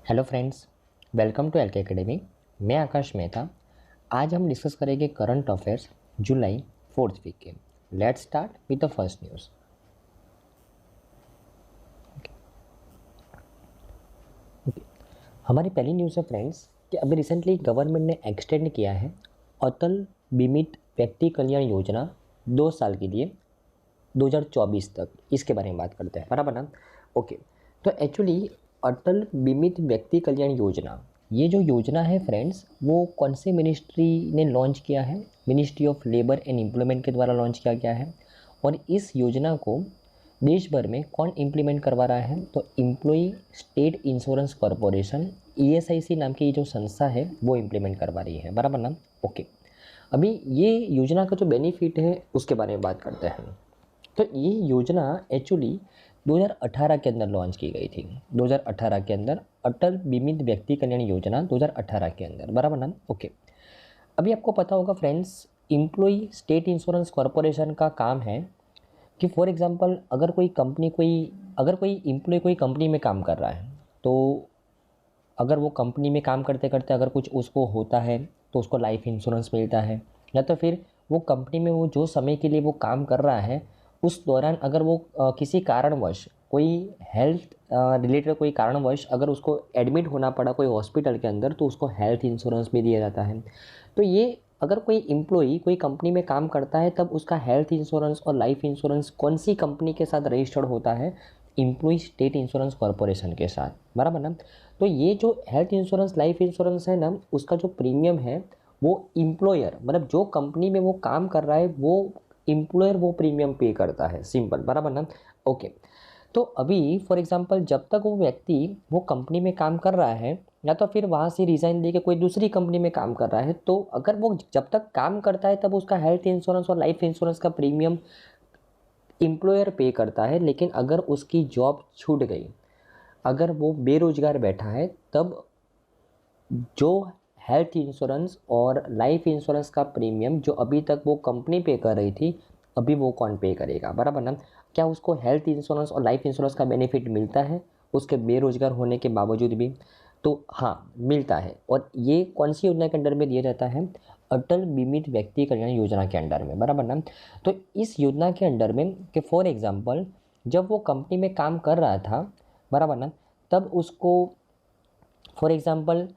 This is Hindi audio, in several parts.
Hello friends, welcome to LK academy. मैं आकाश मेहता। आज हम डिस्कस करेंगे करंट अफेयर्स जुलाई 4th वीक के। Let's start with the first news. हमारी पहली न्यूज़ है फ्रेंड्स कि अभी रिसेंटली गवर्नमेंट ने एक्सटेंड किया है अटल बीमित व्यक्ति कल्याण योजना 2 साल के लिए 2024 तक। इसके बारे में बात करते हैं, बराबर ना। ओके, तो एक्चुअली अटल बीमित व्यक्ति कल्याण योजना, ये जो योजना है फ्रेंड्स, वो कौन से मिनिस्ट्री ने लॉन्च किया है? Ministry of labour and employment के द्वारा लॉन्च किया गया है। और इस योजना को देश भर में कौन इम्प्लीमेंट करवा रहा है? तो employ state insurance corporation ESIC नाम की जो संस्था है वो इम्प्लीमेंट करवा रही है, बराबर ना। ओके, अभी ये योजना का जो बेनिफिट है उसके बारे में बात करते हैं। तो ये योजना एक्चुअली 2018 के अंदर लॉन्च की गई थी। 2018 के अंदर अटल बीमित व्यक्ति कल्याण योजना 2018 के अंदर, बराबर ना। ओके, अभी आपको पता होगा friends, employ state insurance corporation का काम है कि फॉर एग्जांपल अगर कोई एम्प्लॉय कोई कंपनी में काम कर रहा है, तो अगर वो कंपनी में काम करते करते अगर कुछ उसको होता है तो उसको लाइफ इंश्योरेंस मिलता है। या तो फिर वो कंपनी में वो जो समय के लिए वो काम कर रहा है उस दौरान अगर वो किसी कारणवश कोई हेल्थ रिलेटेड कोई कारणवश अगर उसको एडमिट होना पड़ा कोई हॉस्पिटल के अंदर, तो उसको हेल्थ इंश्योरेंस भी दिया जाता है। तो ये अगर कोई एम्प्लॉई कोई कंपनी में काम करता है तब उसका हेल्थ इंश्योरेंस और लाइफ इंश्योरेंस कौन सी कंपनी के साथ रजिस्टर्ड होता है? एम्प्लॉय स्टेट इंश्योरेंस कॉरपोरेशन के साथ, बराबर ना। तो ये जो हेल्थ इंश्योरेंस लाइफ इंश्योरेंस है ना, उसका जो प्रीमियम है वो एम्प्लॉयर, मतलब जो कंपनी में वो काम कर रहा है वो एम्प्लॉयर वो प्रीमियम पे करता है, सिंपल, बराबर ना। ओके, तो अभी फॉर एग्जांपल जब तक वो व्यक्ति वो कंपनी में काम कर रहा है या तो फिर वहाँ से रिज़ाइन दे के कोई दूसरी कंपनी में काम कर रहा है, तो अगर वो जब तक काम करता है तब उसका हेल्थ इंश्योरेंस और लाइफ इंश्योरेंस का प्रीमियम एम्प्लॉयर पे करता है। लेकिन अगर उसकी जॉब छूट गई, अगर वो बेरोजगार बैठा है, तब जो हेल्थ इंश्योरेंस और लाइफ इंश्योरेंस का प्रीमियम जो अभी तक वो कंपनी पे कर रही थी, अभी वो कौन पे करेगा, बराबर ना। क्या उसको हेल्थ इंश्योरेंस और लाइफ इंश्योरेंस का बेनिफिट मिलता है उसके बेरोजगार होने के बावजूद भी? तो हाँ, मिलता है। और ये कौन सी योजना के अंडर में दिया जाता है? अटल बीमित व्यक्ति कल्याण योजना के अंडर में, बराबर ना। तो इस योजना के अंडर में कि फॉर एग्जाम्पल जब वो कंपनी में काम कर रहा था, बराबर ना, तब उसको फॉर एग्जाम्पल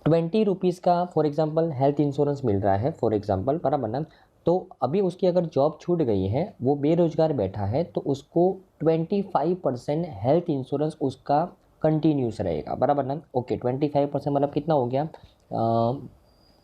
20 रुपीज़ का फॉर एग्जांपल हेल्थ इंश्योरेंस मिल रहा है, फॉर एग्जांपल, बराबर ना। तो अभी उसकी अगर जॉब छूट गई है, वो बेरोजगार बैठा है, तो उसको 25% हेल्थ इंश्योरेंस उसका कंटिन्यूस रहेगा, बराबर ना। ओके, 25% मतलब कितना हो गया?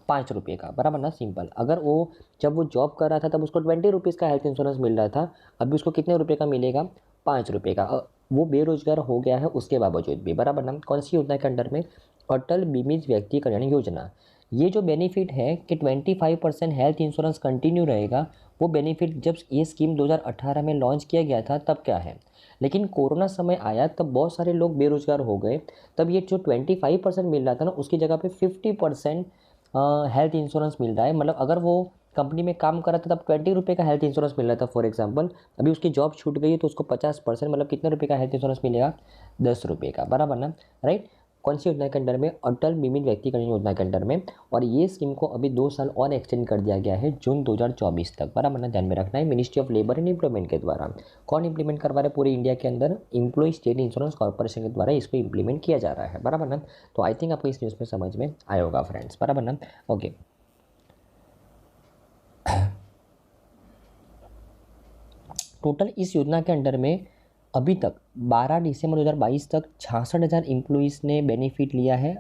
5 रुपये का, बराबर ना, सिंपल। अगर वो जब वो जॉब कर रहा था तब उसको 20 रुपीज़ का हेल्थ इंश्योरेंस मिल रहा था, अभी उसको कितने रुपये का मिलेगा? 5 रुपये का। वो बेरोजगार हो गया है उसके बावजूद भी, बराबर ना। कौन सी योजना के अंडर में? अटल बीमित व्यक्ति कल्याण योजना। ये जो बेनिफिट है कि 25% हेल्थ इंश्योरेंस कंटिन्यू रहेगा, वो बेनिफिट जब ये स्कीम 2018 में लॉन्च किया गया था तब क्या है, लेकिन कोरोना समय आया तब बहुत सारे लोग बेरोजगार हो गए। तब ये जो 25% मिल रहा था ना, उसकी जगह पे 50% हेल्थ इंश्योरेंस मिल रहा है। मतलब अगर वो कंपनी में काम कर रहा था तब 20 रुपये का हेल्थ इंश्योरेंस मिल रहा था फॉर एग्जांपल, अभी उसकी जॉब छूट गई है तो उसको 50% मतलब कितने रुपये का हेल्थ इंश्योरेंस मिलेगा? 10 रुपये का, बराबर ना, राइट। कौन सी योजना के अंडर में? अटल बीमित व्यक्ति कल्याण योजना के अंडर में। और ये स्कीम को अभी 2 साल और एक्सटेंड कर दिया गया है, जून 2024 तक, बराबर ना, ध्यान में रखना है। Ministry of labour and employment के द्वारा। कौन इंप्लीमेंट करवा रहा है पूरे इंडिया के अंदर? एम्प्लॉय स्टेट इंश्योरेंस कॉर्पोरेशन के द्वारा इसको इंप्लीमेंट किया जा रहा है, बराबर ना। तो आई थिंक आपको इस न्यूज़ में समझ में आया होगा फ्रेंड्स, बराबर ना। ओके, टोटल इस योजना के अंडर में अभी तक 12 दिसंबर 2022 तक 66,000 एम्प्लॉइज़ ने बेनिफिट लिया है।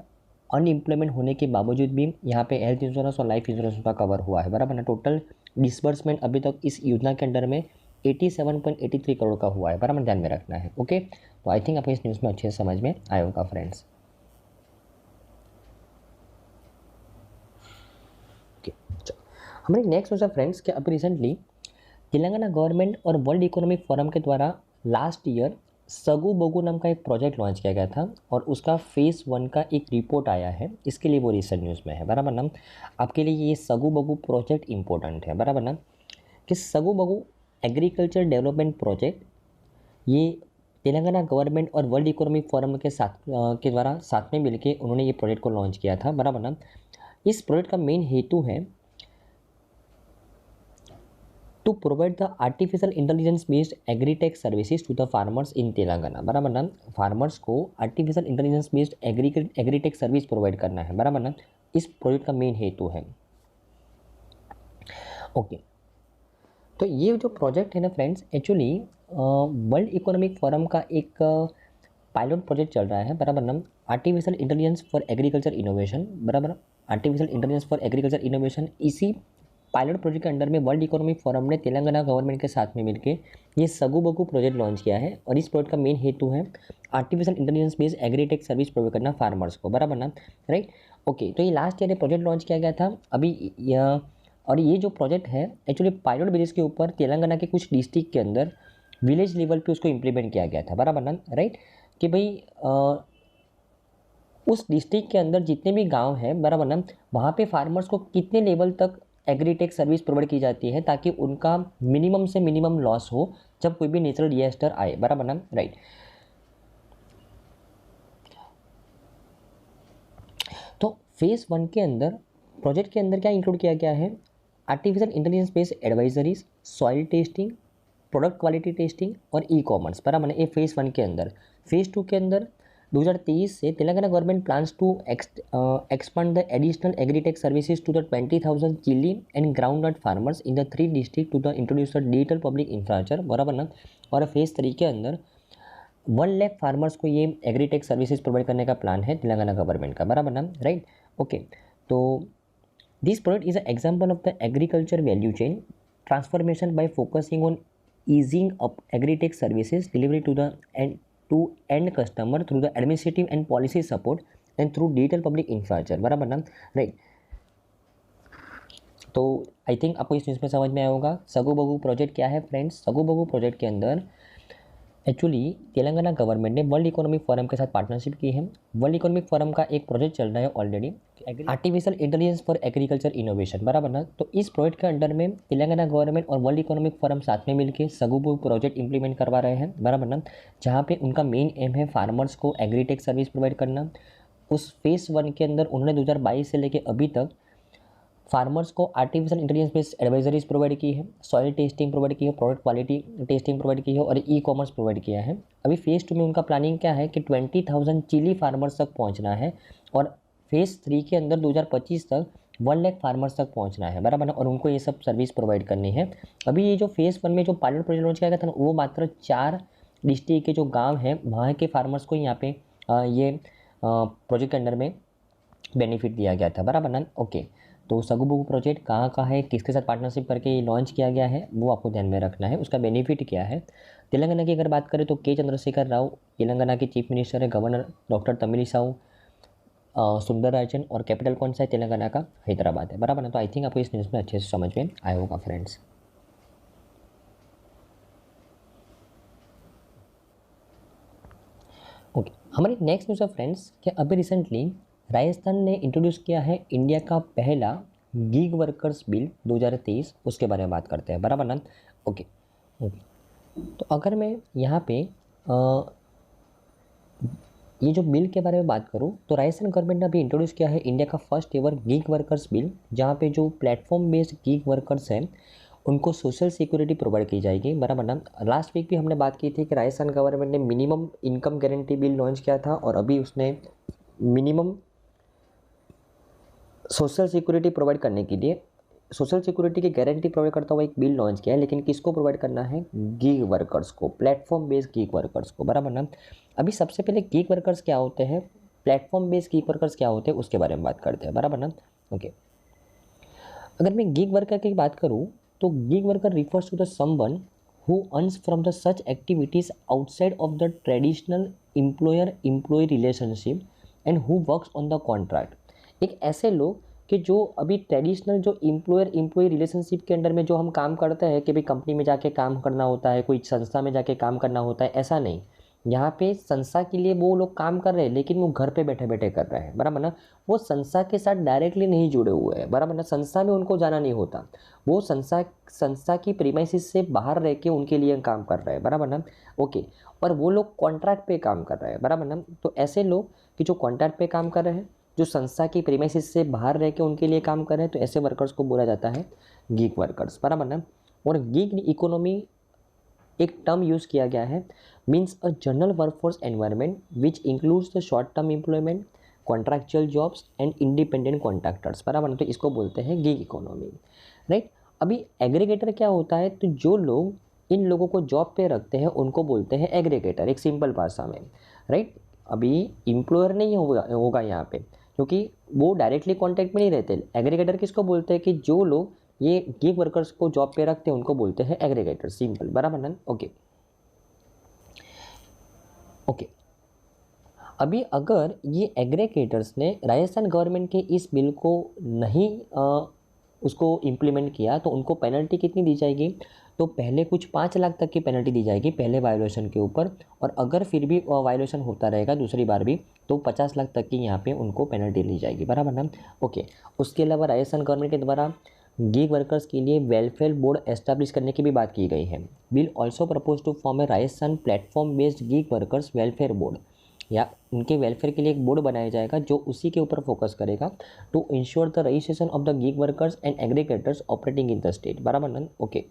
अनएम्प्लॉयमेंट होने के बावजूद भी यहाँ पे हेल्थ इंश्योरेंस और लाइफ इंश्योरेंस का कवर हुआ है, बराबर ना। टोटल डिसबर्समेंट अभी तक इस योजना के अंडर में 87.83 करोड़ का हुआ है, बराबर, ध्यान में रखना है। ओके, तो आई थिंक आपको इस न्यूज़ में अच्छे से समझ में आया होगा फ्रेंड्स। ओके, हमारी नेक्स्ट न्यूज़ है फ्रेंड्स कि अभी रिसेंटली तेलंगाना गवर्नमेंट और वर्ल्ड इकोनॉमिक फोरम के द्वारा लास्ट ईयर सगु बगु नाम का एक प्रोजेक्ट लॉन्च किया गया था और उसका फेज़ 1 का एक रिपोर्ट आया है। इसके लिए वो रिसेंट न्यूज़ में है, बराबर ना। आपके लिए ये सगु बगु प्रोजेक्ट इंपॉर्टेंट है, बराबर ना। कि सगु बगु एग्रीकल्चर डेवलपमेंट प्रोजेक्ट, ये तेलंगाना गवर्नमेंट और वर्ल्ड इकोनॉमिक फोरम के द्वारा साथ में मिलकर उन्होंने ये प्रोजेक्ट को लॉन्च किया था, बराबर ना। इस प्रोजेक्ट का मेन हेतु है to provide the artificial intelligence based agritech services to the farmers in Telangana, बराबर ना। फार्मर्स को artificial intelligence based agritech service provide करना है, बराबर ना। इस प्रोजेक्ट का मेन हेतु है। ओके, तो ये जो प्रोजेक्ट है ना friends, actually world economic forum का एक पायलट प्रोजेक्ट चल रहा है, बराबर ना। Artificial intelligence for agriculture innovation, बराबर। Artificial intelligence for agriculture innovation, इसी पायलट प्रोजेक्ट के अंडर में वर्ल्ड इकोनॉमिक फोरम ने तेलंगाना गवर्नमेंट के साथ में मिलकर ये सगु बगु प्रोजेक्ट लॉन्च किया है। और इस प्रोजेक्ट का मेन हेतु है artificial intelligence based agritech service provide करना फार्मर्स को, बराबर ना, राइट। ओके, तो ये लास्ट ईयर ये प्रोजेक्ट लॉन्च किया गया था अभी और ये जो प्रोजेक्ट है एक्चुअली पायलट बेसिस के ऊपर तेलंगाना के कुछ डिस्ट्रिक्ट के अंदर विलेज लेवल पे उसको इम्प्लीमेंट किया गया था, बराबर ना, राइट। कि भाई उस डिस्ट्रिक्ट के अंदर जितने भी गांव हैं, बराबर ना, वहाँ पे फार्मर्स को कितने लेवल तक एग्रीटेक सर्विस प्रोवाइड की जाती है ताकि उनका मिनिमम से मिनिमम लॉस हो जब कोई भी नेचुरल डिजास्टर आए, बराबर ना, राइट। तो फेज 1 के अंदर प्रोजेक्ट के अंदर क्या इंक्लूड किया गया है? Artificial intelligence based advisories, soil testing, product quality testing और ई कॉमर्स, बराबर ना। ये फेज़ 1 के अंदर। फेज़ 2 के अंदर 2023 से Telangana government plans to expand the additional agritech services to the 20,000 chilli and groundnut farmers in the 3 district to the introduce the digital public infrastructure, बराबर ना। और फेज़ 3 के अंदर 1 लाख फार्मर्स को ये एग्रीटेक सर्विसेज प्रोवाइड करने का प्लान है तेलंगाना गवर्नमेंट का, बराबर ना, राइट। ओके, तो this project is a example of the agriculture value chain transformation bye focusing on easing up agri-tech services delivery to the end customer through the administrative and policy support and through digital public infrastructure, बराबर ना, राइट। तो आई थिंक आपको इस न्यूज़ में समझ में आया होगा सगु बगु प्रोजेक्ट क्या है फ्रेंड्स। सगु बगु प्रोजेक्ट के अंदर एक्चुअली तेलंगाना गवर्नमेंट ने वर्ल्ड इकोनॉमिक फोरम के साथ पार्टनरशिप की है। वर्ल्ड इकोनॉमिक फोरम का एक प्रोजेक्ट चल रहा है already, artificial intelligence for agriculture innovation, बराबर ना। तो इस प्रोजेक्ट के अंडर में तेलंगाना गवर्नमेंट और वर्ल्ड इकोनॉमिक फोरम साथ में मिलकर सगुबु प्रोजेक्ट इंप्लीमेंट करवा रहे हैं, बराबर ना। जहाँ पे उनका मेन एम है फार्मर्स को एग्रीटेक सर्विस प्रोवाइड करना। उस फेज़ 1 के अंदर उन्होंने 2022 से लेकर अभी तक फार्मर्स को artificial intelligence based advisories provide की है, सॉइल टेस्टिंग प्रोवाइड की है, प्रोडक्ट क्वालिटी टेस्टिंग प्रोवाइड की है और ई कॉमर्स प्रोवाइड किया है। अभी फेज़ 2 में उनका प्लानिंग क्या है कि 20,000 चिली फार्मर्स तक पहुंचना है और फेज़ 3 के अंदर 2025 तक 1 लाख फार्मर्स तक पहुंचना है, बराबर ना। और उनको ये सब सर्विस प्रोवाइड करनी है। अभी ये जो फेज़ 1 में जो पायलट प्रोजेक्ट लॉन्च किया गया था ना, वो मात्र 4 डिस्ट्रिक्ट के जो गाँव हैं वहाँ के फार्मर्स को यहाँ पे ये प्रोजेक्ट के अंडर में बेनिफिट दिया गया था, बराबर ना। ओके, तो सगु बगु प्रोजेक्ट कहाँ है, किसके साथ पार्टनरशिप करके लॉन्च किया गया है, वो आपको ध्यान में रखना है। उसका बेनिफिट क्या है। तेलंगाना की अगर बात करें तो के चंद्रशेखर राव तेलंगाना के चीफ मिनिस्टर है, गवर्नर डॉक्टर तमिलिसाई सुंदरराजन और कैपिटल कौन सा है तेलंगाना का? हैदराबाद है, बराबर ना। तो आई थिंक आपको इस न्यूज़ में अच्छे से समझ में आया होगा फ्रेंड्स। ओके, हमारी नेक्स्ट न्यूज़ है फ्रेंड्स कि अभी रिसेंटली राजस्थान ने इंट्रोड्यूस किया है इंडिया का पहला गीग वर्कर्स बिल 2023, उसके बारे में बात करते हैं, बराबर ना। ओके, तो अगर मैं यहाँ पे ये जो बिल के बारे में बात करूँ तो राजस्थान गवर्नमेंट ने अभी इंट्रोड्यूस किया है इंडिया का first ever gig workers bill, जहाँ पे जो प्लेटफॉर्म बेस्ड गीग वर्कर्स हैं उनको सोशल सिक्योरिटी प्रोवाइड की जाएगी, बराबर ना। लास्ट वीक भी हमने बात की थी कि राजस्थान गवर्नमेंट ने minimum income guarantee bill launch किया था और अभी उसने मिनिमम सोशल सिक्योरिटी प्रोवाइड करने के लिए सोशल सिक्योरिटी की गारंटी प्रोवाइड करता हुआ एक बिल लॉन्च किया है। लेकिन किसको प्रोवाइड करना है? गीग वर्कर्स को, प्लेटफॉर्म बेस्ड गीग वर्कर्स को, बराबर ना। अभी सबसे पहले गीग वर्कर्स क्या होते हैं, प्लेटफॉर्म बेस्ड गीग वर्कर्स क्या होते हैं, उसके बारे में बात करते हैं, बराबर ना। ओके, अगर मैं गीग वर्कर की बात करूँ तो gig worker refers to the someone who earns from the such activities outside of the traditional employer-employee relationship and who works on the contract। एक ऐसे लोग कि जो अभी ट्रेडिशनल जो एम्प्लॉयर एम्प्लॉई रिलेशनशिप के अंडर में जो हम काम करते हैं कि भाई कंपनी में जाके काम करना होता है, कोई संस्था में जाके काम करना होता है, ऐसा नहीं। यहाँ पे संस्था के लिए वो लोग काम कर रहे हैं, लेकिन वो घर पे बैठे बैठे कर रहे हैं, बराबर ना। वो संस्था के साथ डायरेक्टली नहीं जुड़े हुए हैं, बराबर ना। संस्था में उनको जाना नहीं होता, वो संस्था की प्रीमाइसिस से बाहर रह के उनके लिए काम कर रहे हैं, बराबर ना। ओके, और वो लोग कॉन्ट्रैक्ट पे काम कर रहे हैं, बराबर ना। तो ऐसे लोग कि जो कॉन्ट्रैक्ट पे काम कर रहे हैं, जो संस्था की प्रीमाइसिस से बाहर रह के उनके लिए काम कर रहे हैं, तो ऐसे वर्कर्स को बोला जाता है गीग वर्कर्स, बराबर ना। और गीग इकोनॉमी एक टर्म यूज़ किया गया है, means a general workforce environment which includes the short term employment, contractual jobs and independent contractors, बराबर। तो इसको बोलते हैं गीग इकोनॉमी, राइट। अभी एग्रीगेटर क्या होता है, तो जो लोग इन लोगों को जॉब पे रखते हैं उनको बोलते हैं एग्रीगेटर, एक सिंपल भाषा में, राइट। अभी एम्प्लॉयर नहीं होगा यहाँ पे, क्योंकि वो डायरेक्टली कॉन्टैक्ट में नहीं रहते। एग्रीगेटर किसको बोलते हैं कि जो लोग ये गिग वर्कर्स को जॉब पे रखते हैं उनको बोलते हैं एग्रीगेटर, सिंपल, बराबर ना। ओके ओके, अभी अगर ये एग्रीगेटर्स ने राजस्थान गवर्नमेंट के इस बिल को नहीं उसको इम्प्लीमेंट किया तो उनको पेनल्टी कितनी दी जाएगी, तो पहले कुछ 5 लाख तक की पेनल्टी दी जाएगी पहले वायोलेशन के ऊपर, और अगर फिर भी वायोलेशन होता रहेगा दूसरी बार भी तो 50 लाख तक की यहाँ पे उनको पेनल्टी दी जाएगी, बराबर ना। ओके, उसके अलावा राजस्थान गवर्नमेंट के द्वारा गीग वर्कर्स के लिए वेलफेयर बोर्ड एस्टैब्लिश करने की भी बात की गई है। Bill also propose to form a Rajasthan platform based gig workers welfare board, या उनके वेलफेयर के लिए एक बोर्ड बनाया जाएगा जो उसी के ऊपर फोकस करेगा, to ensure the registration of the gig workers and aggregators operating in the state, बराबर ना। ओके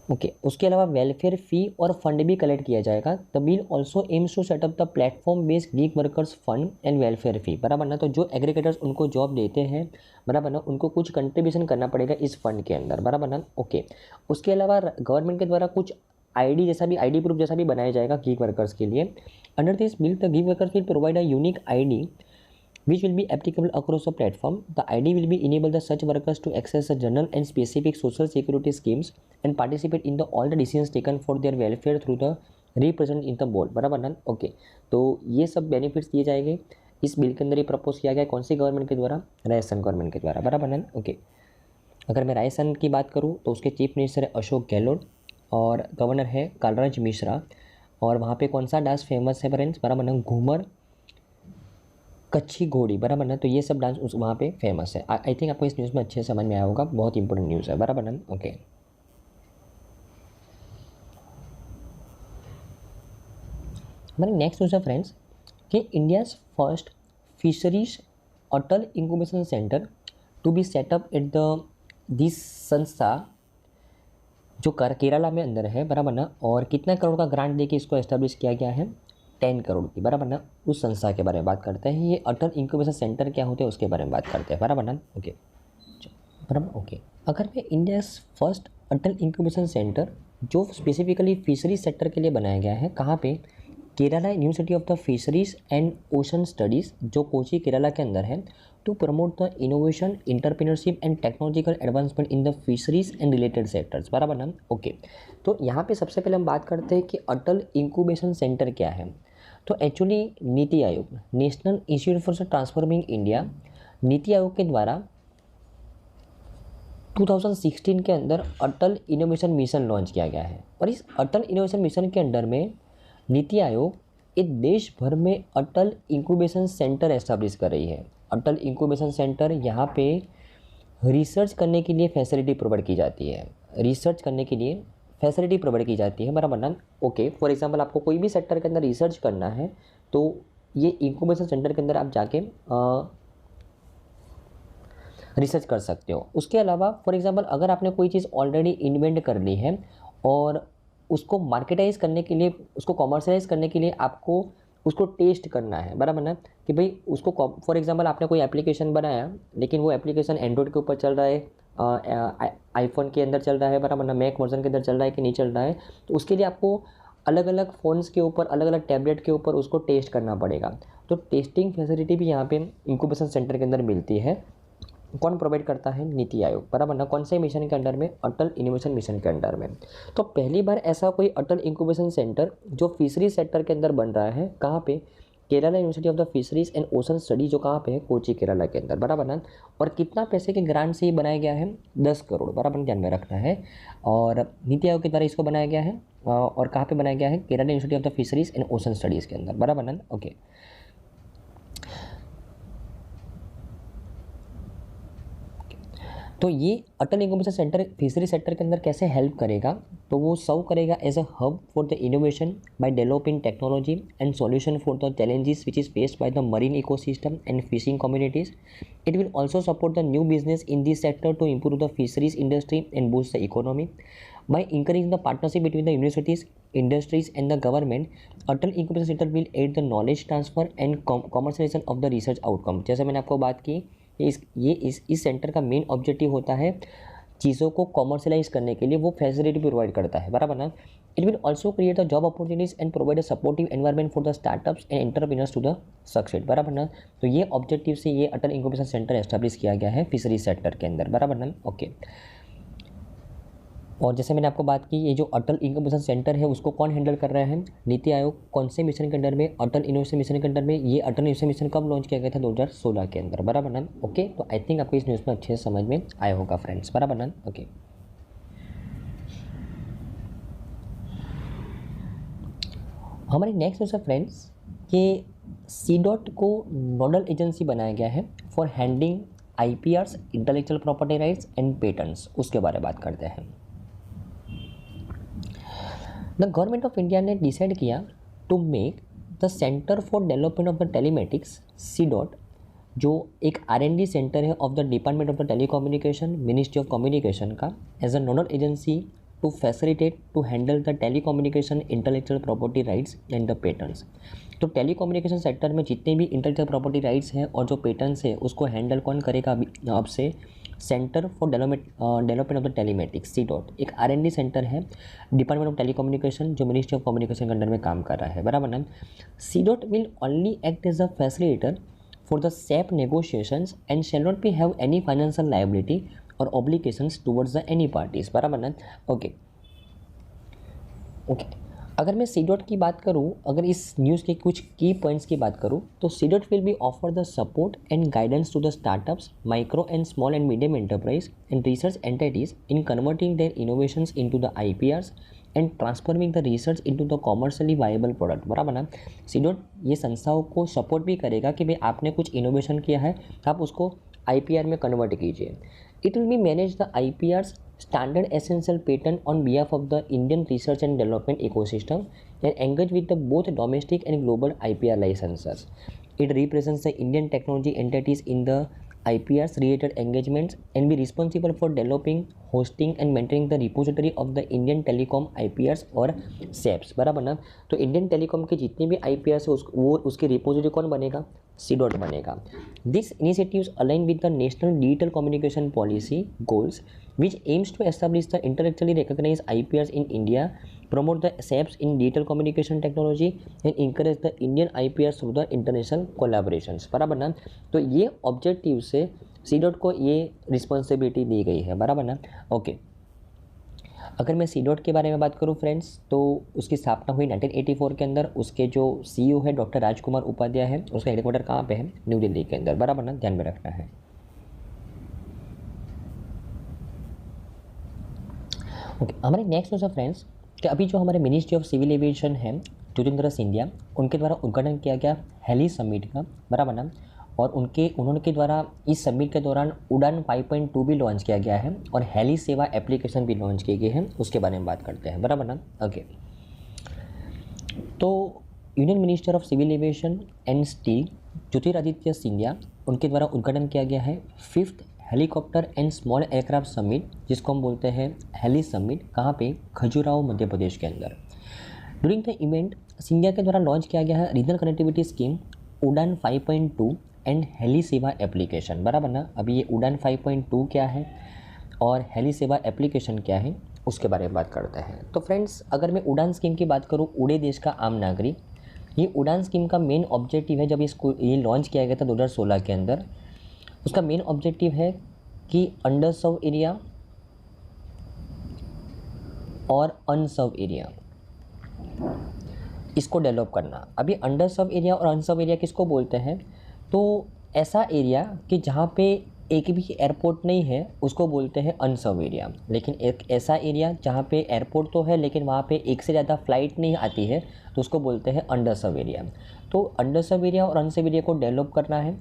ओके, उसके अलावा वेलफेयर फी और फंड भी कलेक्ट किया जाएगा। The bill also aims to set up the platform based gig workers fund and welfare fee, बराबर ना। तो जो एग्रीगेटर्स उनको जॉब देते हैं, बराबर ना, उनको कुछ कंट्रीब्यूशन करना पड़ेगा इस फंड के अंदर, बराबर ना। ओके, उसके अलावा गवर्नमेंट के द्वारा कुछ आईडी जैसा भी, आईडी प्रूफ जैसा भी बनाया जाएगा गीग वर्कर्स के लिए। Under this bill the gig workers will provide a unique ID which will be applicable across the platform. The ID will be enable the such workers to access the general and specific social security schemes and participate in the all the decisions taken for their welfare through the represent in the board, बराबर ना। ओके, तो ये सब बेनिफिट्स दिए जाएंगे इस बिल के अंदर। ये प्रपोज किया गया कौन सी गवर्नमेंट के द्वारा, राजस्थान गवर्नमेंट के द्वारा, बराबर ना। ओके, अगर मैं राजस्थान की बात करूँ तो उसके चीफ मिनिस्टर है अशोक गहलोत और गवर्नर है कालराज मिश्रा, और वहाँ पे कौन सा डांस फेमस है फ्रेंड्स, बराबर ना, घूमर, कच्छी घोड़ी, बराबर ना। तो ये सब डांस उस वहाँ पे फेमस है। आई थिंक आपको इस न्यूज़ में अच्छे से समझ में आया होगा, बहुत इंपॉर्टेंट न्यूज़ है, बराबर ना। ओके, हमारे नेक्स्ट न्यूज़ है फ्रेंड्स कि India's first fisheries Atal incubation centre to be set up at the this संस्था जो केरला में अंदर है, बराबर ना। और कितना करोड़ का ग्रांट देके इसको एस्टेब्लिश किया गया है, 10 करोड़ की, बराबर ना। उस संस्था के बारे में बात करते हैं। ये अटल इंक्यूबेशन सेंटर क्या होते हैं उसके बारे में बात करते हैं, बराबर ना। ओके, बराबर। ओके, अगर मैं India first Atal incubation centre जो स्पेसिफिकली फिशरीज सेक्टर के लिए बनाया गया है, कहाँ पे, Kerala university of the fisheries and ocean studies जो कोची केरला के अंदर है, to promote the innovation, entrepreneurship and technological advancement in the fisheries and related sectors, बराबर ना। ओके, तो यहाँ पे सबसे पहले हम बात करते हैं कि अटल इंक्यूबेशन सेंटर क्या है। तो actually NITI Aayog, national institute for transforming India, NITI Aayog के द्वारा 2016 के अंदर अटल इनोवेशन मिशन लॉन्च किया गया है। और इस अटल इनोवेशन मिशन के अंडर में नीति आयोग एक देश भर में अटल इंक्यूबेशन सेंटर एस्टैब्लिश कर रही है। अटल इंक्यूबेशन सेंटर यहाँ पे रिसर्च करने के लिए फैसिलिटी प्रोवाइड की जाती है, रिसर्च करने के लिए फैसिलिटी प्रोवाइड की जाती है, बराबर ना। ओके, फॉर एग्जांपल आपको कोई भी सेक्टर के अंदर रिसर्च करना है तो ये इंक्यूबेशन सेंटर के अंदर आप जाके रिसर्च कर सकते हो। उसके अलावा फॉर एग्जांपल अगर आपने कोई चीज़ ऑलरेडी इन्वेंट कर ली है और उसको मार्केटाइज करने के लिए, उसको कॉमर्शलाइज करने के लिए आपको उसको टेस्ट करना है, बराबर ना, कि भाई उसको फॉर एग्जांपल आपने कोई एप्लीकेशन बनाया लेकिन वो एप्लीकेशन एंड्रॉयड के ऊपर चल रहा है, आईफोन के अंदर चल रहा है, बराबर ना, मैक वर्जन के अंदर चल रहा है कि नहीं चल रहा है, तो उसके लिए आपको अलग अलग फ़ोन्स के ऊपर, अलग अलग टैबलेट के ऊपर उसको टेस्ट करना पड़ेगा। तो टेस्टिंग फैसिलिटी भी यहाँ पे इंक्यूबेशन सेंटर के अंदर मिलती है। कौन प्रोवाइड करता है, नीति आयोग, बराबर ना। कौन से मिशन के अंडर में, अटल इनोवेशन मिशन के अंडर में। तो पहली बार ऐसा कोई अटल इंक्यूबेशन सेंटर जो फिशरीज सेक्टर के अंदर बन रहा है, कहाँ पे, Kerala university of the fisheries and ocean study जो कहाँ पे है, कोची केरला के अंदर, बराबर ना। और कितना पैसे के ग्रांट से ही बनाया गया है, 10 करोड़, बराबर ध्यान में रखना है। और नीति आयोग के द्वारा इसको बनाया गया है और कहाँ पे बनाया गया है, Kerala university of the fisheries and ocean studies के अंदर, बराबर ना, ओके। तो ये Atal incubation centre fishery sector के अंदर कैसे हेल्प करेगा, तो वो सर्व करेगा as a hub for the innovation by developing technology and solution for the challenges which is faced by the marine ecosystem and fishing communities. It will also support the new business in this sector to improve the fisheries industry and boost the economy. By encouraging the partnership between the universities, industries and the government, Atal Incubation Center will aid the knowledge transfer and commercialization of the research outcome. जैसे मैंने आपको बात की, इस सेंटर का मेन ऑब्जेक्टिव होता है चीज़ों को कॉमर्शलाइज करने के लिए वो फैसिलिटी प्रोवाइड करता है, बराबर ना। It will also create the job opportunities and provide a supportive environment for the startups and entrepreneurs to the success, बराबर ना। तो ये ऑब्जेक्टिव से ये अटल इंक्यूबेशन सेंटर एस्टैब्लिश किया गया है फिशरी सेक्टर के अंदर, बराबर ना, ओके। और जैसे मैंने आपको बात की, ये जो अटल इंक्यूबेशन सेंटर है उसको कौन हैंडल कर रहा है, नीति आयोग। कौन से मिशन के अंडर में, अटल इनोवेशन मिशन के अंडर में। ये अटल इनोवेशन मिशन कब लॉन्च किया गया था, 2016 के अंदर, बराबर ना, ओके। तो आई थिंक आपको इस न्यूज़ में अच्छे से समझ में आया होगा फ्रेंड्स, बराबर ना, ओके। हमारी नेक्स्ट न्यूज़ है फ्रेंड्स कि CDOT को नोडल एजेंसी बनाया गया है for handling IPRs, intellectual property rights and patents, उसके बारे में बात करते हैं। द गवर्नमेंट ऑफ इंडिया ने डिसाइड किया to make the centre for development of the telematics CDOT, जो एक R&D सेंटर है of the department of the telecommunication, ministry of communication का, as a nodal agency to facilitate to handle the telecommunication intellectual property rights and the patents. तो टेलीकम्युनिकेशन सेक्टर में जितने भी इंटेलेक्चुअल प्रॉपर्टी राइट्स हैं और जो पेटेंट्स है उसको हैंडल कौन करेगा अभी अब से, centre for development of the telematics CDOT, एक R&D सेंटर है डिपार्टमेंट ऑफ टेलीकम्युनिकेशन जो मिनिस्ट्री ऑफ कम्युनिकेशन के अंडर में काम कर रहा है, बराबर ना। CDOT will only act as a facilitator for the SAP negotiations and shall not be have any financial liability or obligations towards the any parties, बराबर ना, ओके। अगर मैं CDOT की बात करूँ, अगर इस न्यूज़ के कुछ की पॉइंट्स की बात करूँ, तो CDOT will be offer the support and guidance to the startups, micro and small and medium enterprise and research entities in converting their innovations into the IPRs and transforming the research into the commercially viable product, बराबर ना। CDOT ये संस्थाओं को सपोर्ट भी करेगा कि भाई आपने कुछ इनोवेशन किया है, आप उसको IPR में कन्वर्ट कीजिए। It will be manage the IPRs standard essential patent on behalf of the Indian research and development ecosystem and engage with the both domestic and global IPR licensors. It represents the Indian technology entities in the IPRs related engagements and be responsible for developing, hosting and maintaining the repository of the Indian Telecom IPRs और SAPs, बराबर ना। तो इंडियन टेलीकॉम के जितने भी IPRs है उसकी रिपोजिटरी कौन बनेगा, CDOT बनेगा। This initiatives align with the national digital communication policy goals which aims to establish the intellectually recognized IPRs in India, promote the SAPs in digital communication technology and encourage the Indian IPRs through the international collaborations, बराबर ना। तो ये ऑब्जेक्टिव से CDOT को ये रिस्पॉन्सिबिलिटी दी गई है, बराबर ना, ओके। अगर मैं CDOT के बारे में बात करूँ फ्रेंड्स, तो उसकी स्थापना हुई 1984 के अंदर। उसके जो CEO है डॉक्टर राजकुमार उपाध्याय है, उसका हेडक्वार्टर कहाँ पे है, न्यू दिल्ली के अंदर, बराबर ना, ध्यान में रखना है। ओके, हमारे नेक्स्ट न्यूज़ है फ्रेंड्स कि अभी जो हमारे मिनिस्ट्री ऑफ सिविल एविएशन है ज्योतिन्द्र सिंधिया, उनके द्वारा उद्घाटन किया गया हेली समिट का, बराबर ना। और उन्होंने द्वारा इस समिट के दौरान उड़ान 5.2 भी लॉन्च किया गया है और हेली सेवा एप्लीकेशन भी लॉन्च की गई है, उसके बारे में बात करते हैं, बराबर ना, ओके। तो union minister of civil aviation and steel Jyotiraditya Scindia, उनके द्वारा उद्घाटन किया गया है 5th helicopter and small aircraft summit, जिसको हम बोलते हैं हेली समिट, कहाँ पे, खजुराहो मध्य प्रदेश के अंदर। ड्यूरिंग द इवेंट सिंधिया के द्वारा लॉन्च किया गया है रीजनल कनेक्टिविटी स्कीम उड़ान 5.2 एंड हेली सेवा एप्लीकेशन, बराबर ना। अभी ये उड़ान 5.2 क्या है और हेली सेवा एप्लीकेशन क्या है, उसके बारे में बात करते हैं। तो फ्रेंड्स, अगर मैं उड़ान स्कीम की बात करूँ, उड़े देश का आम नागरिक, ये उड़ान स्कीम का मेन ऑब्जेक्टिव है, जब ये लॉन्च किया गया था 2016 के अंदर, उसका मेन ऑब्जेक्टिव है कि अंडर सर्व एरिया और अनसर्व एरिया इसको डेवलप करना। अभी अंडर सर्व एरिया और अनसर्व एरिया किसको बोलते हैं, तो ऐसा एरिया कि जहाँ पे एक भी एयरपोर्ट नहीं है उसको बोलते हैं अनसर्व एरिया। लेकिन एक ऐसा एरिया जहाँ पे एयरपोर्ट तो है लेकिन वहाँ पे एक से ज़्यादा फ्लाइट नहीं आती है तो उसको बोलते हैं अंडर सर्व एरिया। तो अंडर सर्व एरिया और अनसर्व एरिया को डेवलप करना है,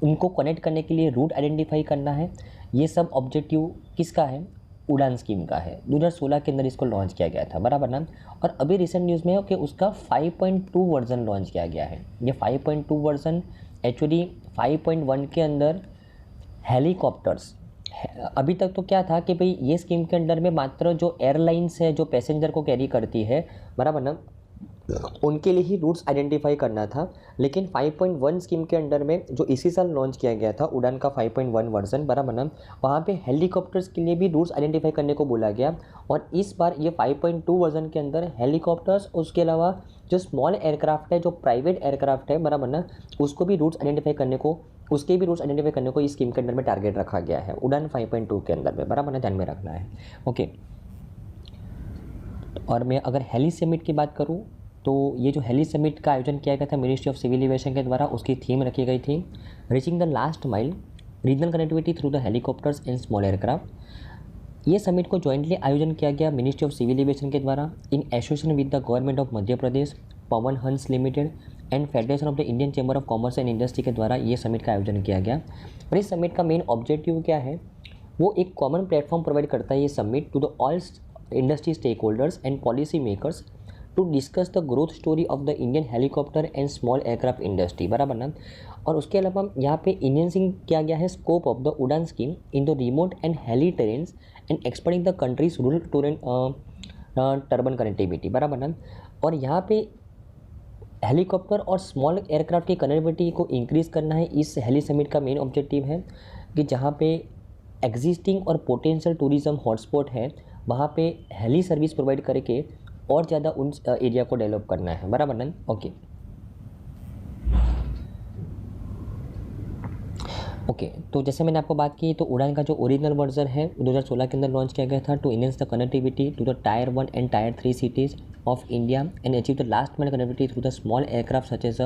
उनको कनेक्ट करने के लिए रूट आइडेंटिफाई करना है। ये सब ऑब्जेक्टिव किसका है? उड़ान स्कीम का है। 2016 के अंदर इसको लॉन्च किया गया था, बराबर ना। और अभी रिसेंट न्यूज़ में है कि उसका 5.2 वर्जन लॉन्च किया गया है। ये 5.2 वर्जन एक्चुअली 5.1 के अंदर हेलीकॉप्टर्स, अभी तक तो क्या था कि भाई ये स्कीम के अंडर में मात्र जो एयरलाइंस है जो पैसेंजर को कैरी करती है, बराबर ना, उनके लिए ही रूट्स आइडेंटिफाई करना था। लेकिन 5.1 स्कीम के अंडर में जो इसी साल लॉन्च किया गया था उड़ान का 5.1 वर्जन, बराबर ना, वहाँ पे हेलीकॉप्टर्स के लिए भी रूट्स आइडेंटिफाई करने को बोला गया। और इस बार ये 5.2 वर्जन के अंदर हेलीकॉप्टर्स, उसके अलावा जो स्मॉल एयरक्राफ्ट है, जो प्राइवेट एयरक्राफ्ट है, बराबर ना, उसको भी रूट्स आइडेंटिफाई करने को, उसके भी रूट्स आइडेंटिफाई करने को इस स्कीम के अंदर में टारगेट रखा गया है उड़ान 5.2 के अंदर में, बराबर ना, ध्यान में रखना है। ओके, और मैं अगर हेली समिट की बात करूँ तो ये जो हेली समिट का आयोजन किया गया था मिनिस्ट्री ऑफ सिविल एविएशन के द्वारा, उसकी थीम रखी गई थी reaching the last mile, regional connectivity through the helicopters and small aircraft. ये समिट को जॉइंटली आयोजन किया गया मिनिस्ट्री ऑफ सिविल एविएशन के द्वारा in association with the government of Madhya Pradesh, Pawan Hans limited and federation of the Indian chamber of commerce and industry के द्वारा ये समिट का आयोजन किया गया। और इस समिट का मेन ऑब्जेक्टिव क्या है? वो एक कॉमन प्लेटफॉर्म प्रोवाइड करता है ये summit to the all industry stakeholders and policy makers to discuss the growth story of the Indian helicopter and small aircraft industry, बराबर ना। और उसके अलावा यहाँ पे इंडियन किया गया है scope of the UDAN scheme in the remote and hilly terrains and expanding the countries rural to urban connectivity, बराबर ना। और यहाँ पे हेलीकॉप्टर और स्मॉल एयरक्राफ्ट की कनेक्टिविटी को इंक्रीज़ करना है, इस हेली समिट का मेन ऑब्जेक्टिव है। कि जहाँ पे एग्जिस्टिंग और पोटेंशियल टूरिज्म हॉटस्पॉट है वहाँ पे हेली सर्विस प्रोवाइड करके और ज़्यादा उन एरिया को डेवलप करना है, बराबर ना। ओके, तो जैसे मैंने आपको बात की तो उड़ान का जो ओरिजिनल वर्जन है 2016 के अंदर लॉन्च किया गया था to enhance the connectivity to the tier 1 and tier 3 cities of India and achieve the last mile connectivity through the small aircraft such as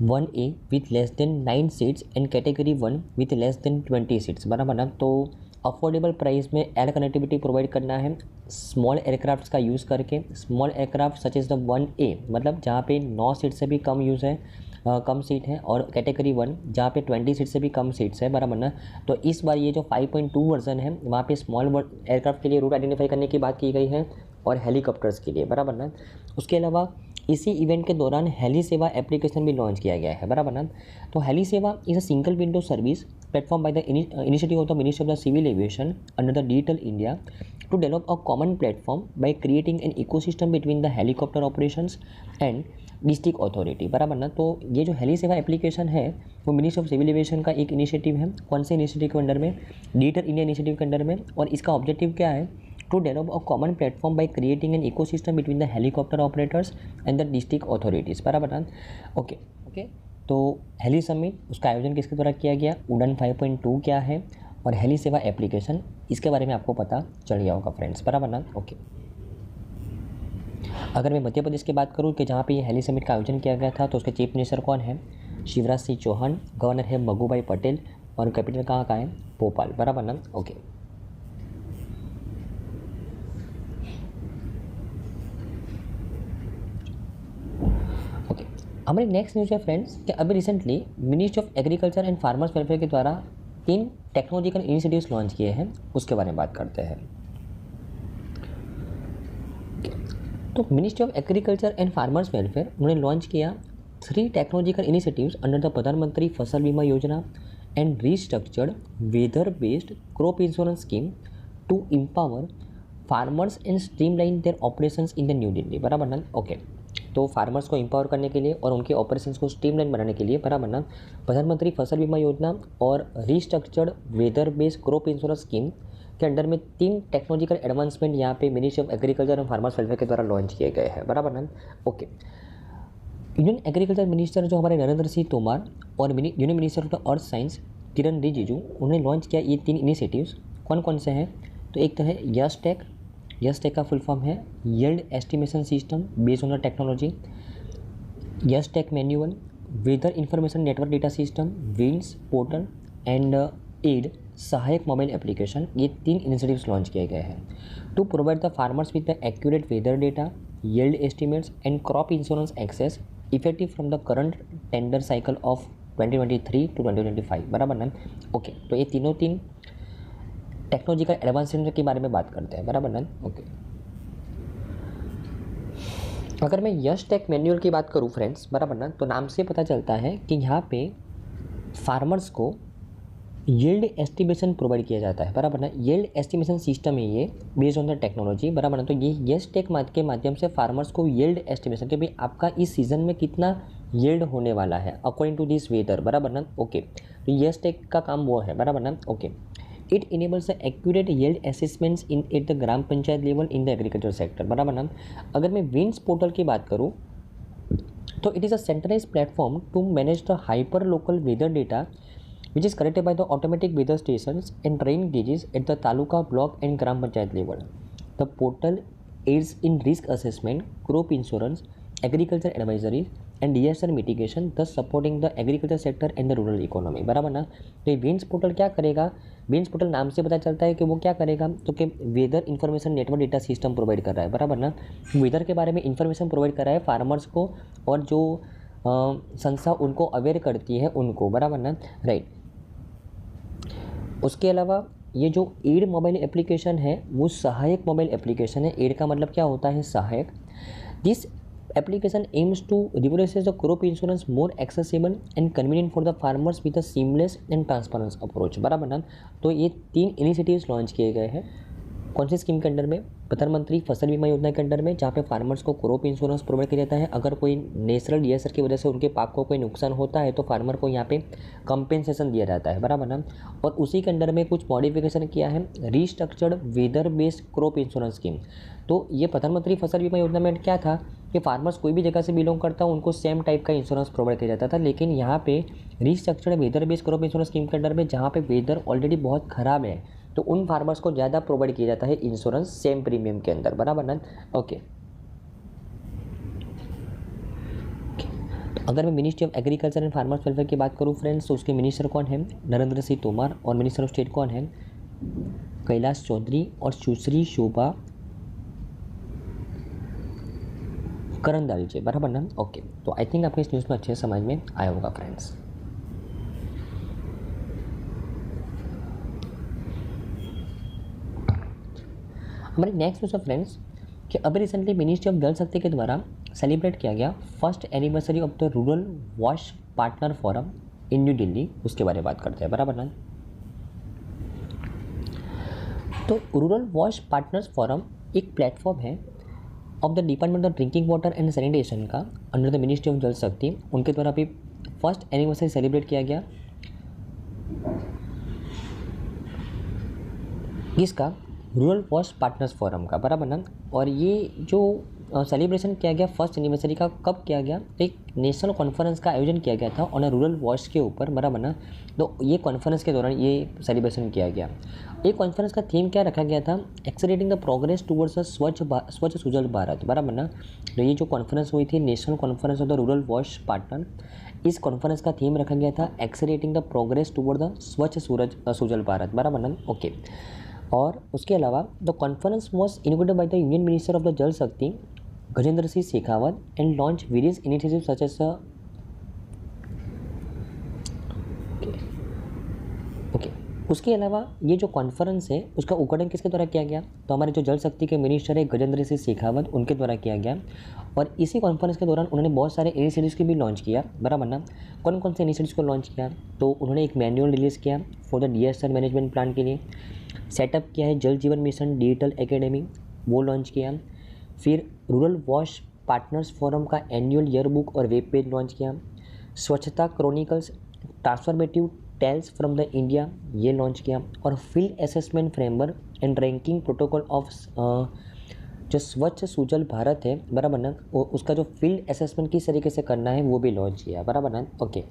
1A with less than 9 seats and category 1 with less than 20 seats, बराबर ना। तो अफोर्डेबल प्राइस में एयर कनेक्टिविटी प्रोवाइड करना है स्मॉल एयरक्राफ्ट्स का यूज़ करके। Small aircraft such as the 1A मतलब जहाँ पे 9 सीट से भी कम यूज़ है, कम सीट है, और कैटेगरी 1 जहाँ पे 20 सीट से भी कम सीट्स है, बराबर ना। तो इस बार ये जो 5.2 वर्जन है वहाँ पे स्मॉल एयरक्राफ्ट के लिए रूट आइडेंटिफाई करने की बात की गई है और हेलीकॉप्टर्स के लिए, बराबर ना। उसके अलावा इसी इवेंट के दौरान हेली सेवा एप्लीकेशन भी लॉन्च किया गया है, बराबर ना। तो heli Sewa is a single window service platform by the initiative of the ministry of the civil aviation under the digital India to develop a common platform by creating an ecosystem between the helicopter operations and district authority, बराबर ना। तो ये जो हेली सेवा एप्लीकेशन है वो मिनिस्ट्री ऑफ सिविल एविएशन का एक इनिशिएटिव है। कौन से इनिशिएटिव के अंडर में? डिजिटल इंडिया इनिशिएटिव के अंडर में। और इसका ऑब्जेक्टिव क्या है? to develop a common platform by creating an ecosystem between the helicopter operators and the district authorities, बराबर ना। ओके, तो हेली समिट उसका आयोजन किसके द्वारा किया गया? उड़ान 5.2 क्या है और हेली सेवा एप्लीकेशन, इसके बारे में आपको पता चल गया होगा फ्रेंड्स, बराबर ना। ओके, अगर मैं मध्य प्रदेश की बात करूँ कि जहाँ पे ये हेली समिट का आयोजन किया गया था तो उसके चीफ मिनिस्टर कौन है? शिवराज सिंह चौहान। गवर्नर है मगूभाई पटेल और कैपिटल कहाँ का है? भोपाल, बराबर ना। ओके, हमारी नेक्स्ट न्यूज़ है फ्रेंड्स कि अभी recently ministry of agriculture and farmers welfare के द्वारा 3 टेक्नोलॉजिकल इनिशिएटिव्स लॉन्च किए हैं, उसके बारे में बात करते हैं। तो ministry of agriculture and farmers welfare उन्होंने लॉन्च किया 3 टेक्नोलॉजिकल इनिशिएटिव्स अंडर द प्रधानमंत्री Fasal Bima Yojana and restructured weather based crop insurance scheme to empower farmers and streamline their operations in the New Delhi, बराबर ना। ओके, तो फार्मर्स को एम्पावर करने के लिए और उनके ऑपरेशंस को स्ट्रीमलाइन बनाने के लिए, बराबर ना, प्रधानमंत्री फसल बीमा योजना और restructured weather based crop insurance scheme के अंडर में 3 टेक्नोलॉजिकल एडवांसमेंट यहाँ पे ministry of agriculture and farmers welfare के द्वारा लॉन्च किए गए हैं, बराबर ना। ओके, यूनियन एग्रीकल्चर मिनिस्टर जो हमारे नरेंद्र सिंह तोमर और union minister of earth science Kiren Rijiju उन्होंने लॉन्च किया ये 3 इनिशिएटिव्स। कौन कौन से हैं? तो एक तो है यस टेक का फुल फॉर्म है yield estimation system based on the technology, yes tech manual, weather information network data system, winds portal and aide Sahayak mobile application, ये 3 इनिशिएटिव्स लॉन्च किए गए हैं to provide the farmers with the accurate weather data, yield estimates and crop insurance access effective from the current tender cycle of 2023 to 2025, बराबर ना। ओके, तो ये तीनों टेक्नोलॉजिकल एडवांसमेंट के बारे में बात करते हैं, बराबर ना। ओके, अगर मैं यश टेक मैनुअल की बात करूँ फ्रेंड्स, बराबर ना, तो नाम से पता चलता है कि यहाँ पे फार्मर्स को यील्ड एस्टिमेशन प्रोवाइड किया जाता है, बराबर ना। यील्ड एस्टिमेशन सिस्टम है ये, बेस्ड ऑन द टेक्नोलॉजी, बराबर ना। तो ये यश टेक के माध्यम से फार्मर्स को यील्ड एस्टिमेशन कि भाई आपका इस सीज़न में कितना यील्ड होने वाला है अकॉर्डिंग टू दिस वेदर, बराबर ना। ओके, तो यश टेक का काम वो है, बराबर ना। Okay, it enables the accurate yield assessments in at the gram panchayat level in the agriculture sector, बराबर ना। अगर मैं विंड्स पोर्टल की बात करूँ तो it is a centralise platform to manage the hyper local weather data which is collected by the automatic weather stations and rain gauges at the taluka, block and gram panchayat level. The portal aids in risk assessment, crop insurance, agriculture advisory and disaster mitigation, thus supporting the agriculture sector and the rural economy, बराबर ना। तो ये विंड्स पोर्टल क्या करेगा, विंड्स पोर्टल नाम से पता चलता है कि वो क्या करेगा, तो कि weather information network data system provide कर रहा है, बराबर ना। वेदर के बारे में इन्फॉर्मेशन प्रोवाइड कर रहा है फार्मर्स को, और जो संस्था उनको अवेयर करती है उनको, बराबर ना, राइट। उसके अलावा ये जो एड मोबाइल एप्लीकेशन है वो सहायक मोबाइल एप्लीकेशन है। एड का मतलब क्या होता है, Sahayak. This application aims to revolutionise the crop insurance more accessible and convenient for the farmers with a seamless and transparent approach, बराबर ना। तो ये 3 इनिशिएटिव्स लॉन्च किए गए हैं। कौन सी स्कीम के अंडर में, प्रधानमंत्री फसल बीमा योजना के अंडर में, जहाँ पे फार्मर्स को क्रॉप इंश्योरेंस प्रोवाइड किया जाता है। अगर कोई नेचुरल डिजास्टर की वजह से उनके पाक को कोई नुकसान होता है तो फार्मर को यहाँ पे कंपेंसेशन दिया जाता है, बराबर ना। और उसी के अंडर में कुछ मॉडिफिकेशन किया है, restructured weather based crop insurance scheme. तो ये प्रधानमंत्री फसल बीमा योजना में क्या था कि फार्मर्स कोई भी जगह से बिलोंग करता है उनको सेम टाइप का इंश्योरेंस प्रोवाइड किया जाता था, लेकिन यहाँ पे restructured weather based crop insurance scheme के अंडर में जहाँ पे वेदर ऑलरेडी बहुत ख़राब है तो उन फार्मर्स को ज़्यादा प्रोवाइड किया जाता है इंश्योरेंस सेम प्रीमियम के अंदर, बराबर ना। ओके, अगर मैं ministry of agriculture and farmers welfare की बात करूँ फ्रेंड्स, तो उसके मिनिस्टर कौन है, नरेंद्र सिंह तोमर, और मिनिस्टर ऑफ स्टेट कौन है, कैलाश चौधरी और सुश्री शोभा करंदलाजे, बराबर ना। ओके, तो आई थिंक आपको इस न्यूज़ में अच्छे समझ में आया होगा फ्रेंड्स। हमारी नेक्स्ट न्यूज़ है फ्रेंड्स कि अभी रिसेंटली मिनिस्ट्री ऑफ जल शक्ति के द्वारा सेलिब्रेट किया गया first anniversary of the rural वॉश partner forum in new Delhi, उसके बारे में बात करते हैं, बराबर ना। तो रूरल वॉश पार्टनर्स फोरम एक प्लेटफॉर्म है of the department of drinking water and sanitation का under the ministry of Jal शक्ति, उनके द्वारा भी फर्स्ट एनिवर्सरी सेलिब्रेट किया गया। इसका रूरल वॉश पार्टनर्स फोरम का, बराबर ना। और ये जो सेलिब्रेशन किया गया फर्स्ट एनिवर्सरी का कब किया गया, तो एक नेशनल कॉन्फ्रेंस का आयोजन किया गया था ऑन अ रूरल वॉश के ऊपर, बराबर ना। तो ये कॉन्फ्रेंस के दौरान ये सेलिब्रेशन किया गया। ये कॉन्फ्रेंस का थीम क्या रखा गया था, accelerating the progress towards a स्वच्छ सुजल भारत, बराबर ना। तो ये जो कॉन्फ्रेंस हुई थी national conference of the rural वॉश पार्टनर, इस कॉन्फ्रेंस का थीम रखा गया था accelerating the progress toward the Swachh Sujal Bharat, बराबर ना। ओके, और उसके अलावा the conference was initiated by the union minister of the Jal Shakti Gajendra Singh Shekhawat and launch various initiatives such as okay. उसके अलावा ये जो कॉन्फ्रेंस है उसका उद्घाटन किसके द्वारा किया गया, तो हमारे जो जल शक्ति के मिनिस्टर है गजेंद्र सिंह शेखावत, उनके द्वारा किया गया। और इसी कॉन्फ्रेंस के दौरान उन्होंने बहुत सारे इनिशिएटिव्स की भी लॉन्च किया, बराबर ना। कौन कौन से इनिशिएटिव्स को लॉन्च किया, तो उन्होंने एक मैनुअल रिलीज़ किया for the disaster management plan के लिए, सेटअप किया है Jal Jeevan mission digital academy, वो लॉन्च किया। फिर रूरल वॉश पार्टनर्स फोरम का एनुअल ईयर बुक और वेब पेज लॉन्च किया। Swachhata chronicles transformative tales from the India, ये लॉन्च किया। और field assessment framework and ranking protocol of जो स्वच्छ सुजल भारत है, बराबर ना, उसका जो फील्ड असेसमेंट किस तरीके से करना है वो भी लॉन्च किया, बराबर ना। ओके,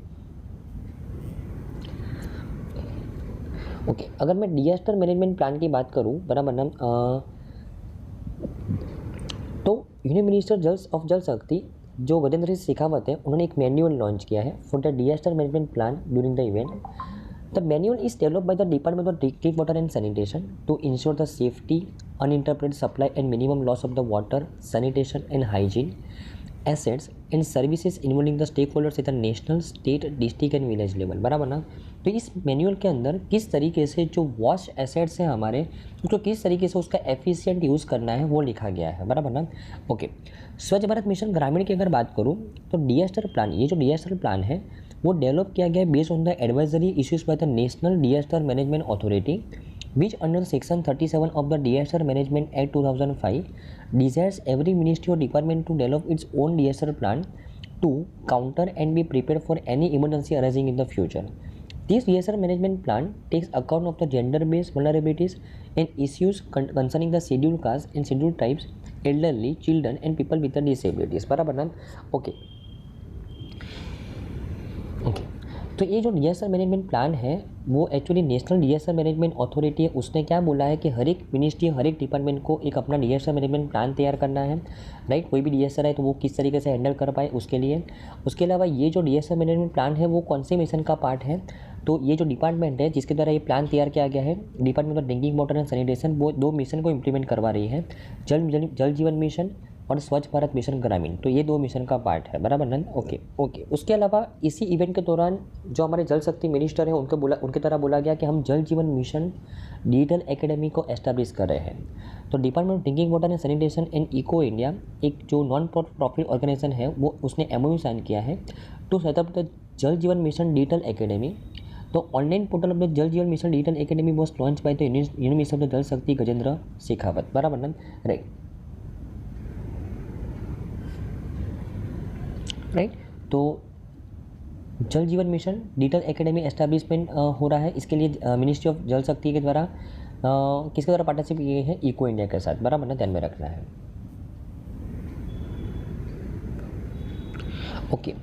अगर मैं डिजास्टर मैनेजमेंट प्लान की बात करूं, बराबर ना, तो यूनियन मिनिस्टर जल शक्ति जो गजेंद्र सिंह शेखावत है, उन्होंने एक मैनुअल लॉन्च किया है for the disaster management plan during the event. The manual is developed by the department of drinking water and sanitation to ensure the safety, uninterrupted supply and minimum loss of the water, sanitation and hygiene assets and services involving the stakeholders at the national, state, district and village level। बराबर ना। तो इस मैनुअल के अंदर किस तरीके से जो वॉश एसेट्स हैं हमारे, उसको किस तरीके से उसका एफिशिएंट यूज़ करना है वो लिखा गया है। बराबर ना। ओके, स्वच्छ भारत मिशन ग्रामीण की अगर बात करूँ तो डिजास्टर प्लान, ये जो डिजास्टर प्लान है वो डेवलप किया गया है based on the advisory issues by the national disaster management authority, which under section 37 of the Disaster Management Act 2005 desires every ministry or department to develop its own disaster plan to counter and be prepared for any emergency arising in the future. This disaster management plan takes account of the gender-based vulnerabilities and issues concerning the scheduled castes and scheduled tribes, elderly, children and people with the disabilities। बराबर ना। ओके, तो ये जो डिजास्टर मैनेजमेंट प्लान है वो actually national disaster management authority है, उसने क्या बोला है कि हर एक मिनिस्ट्री, हर एक डिपार्टमेंट को एक अपना डिजास्टर मैनेजमेंट प्लान तैयार करना है, राइट। कोई भी डिजास्टर है तो वो किस तरीके से हैंडल कर पाए उसके लिए। उसके अलावा ये जो डिजास्टर मैनेजमेंट प्लान है वो कौन से मिशन का पार्ट है, तो ये जो डिपार्टमेंट है जिसके द्वारा ये प्लान तैयार किया गया है, department of drinking water and sanitation, वो 2 मिशन को इम्प्लीमेंट करवा रही है, जल जीवन मिशन और स्वच्छ भारत मिशन ग्रामीण। तो ये 2 मिशन का पार्ट है। बराबर ना। ओके। उसके अलावा इसी इवेंट के दौरान जो हमारे जल शक्ति मिनिस्टर हैं उनके द्वारा बोला गया कि हम Jal Jeevan mission digital academy को एस्टैब्लिश कर रहे हैं। तो department of drinking water and sanitation and ECHO India, एक जो नॉन प्रॉफिट ऑर्गेनाइजेशन है, वो उसने MOU साइन किया है टू सेटअप द जल जीवन मिशन डिजिटल एकेडमी। तो ऑनलाइन पोर्टल ऑफ द जल Jeevan mission digital academy was launch by the union minister of the Jal Shakti Gajendra Shekhawat. बराबर ना। राइट। तो जल Jeevan mission digital academy establishment हो रहा है, इसके लिए मिनिस्ट्री ऑफ जल शक्ति के द्वारा किसके द्वारा पार्टनरशिप की गई है, इको इंडिया के साथ। बराबर ना, ध्यान में रखना है। ओके,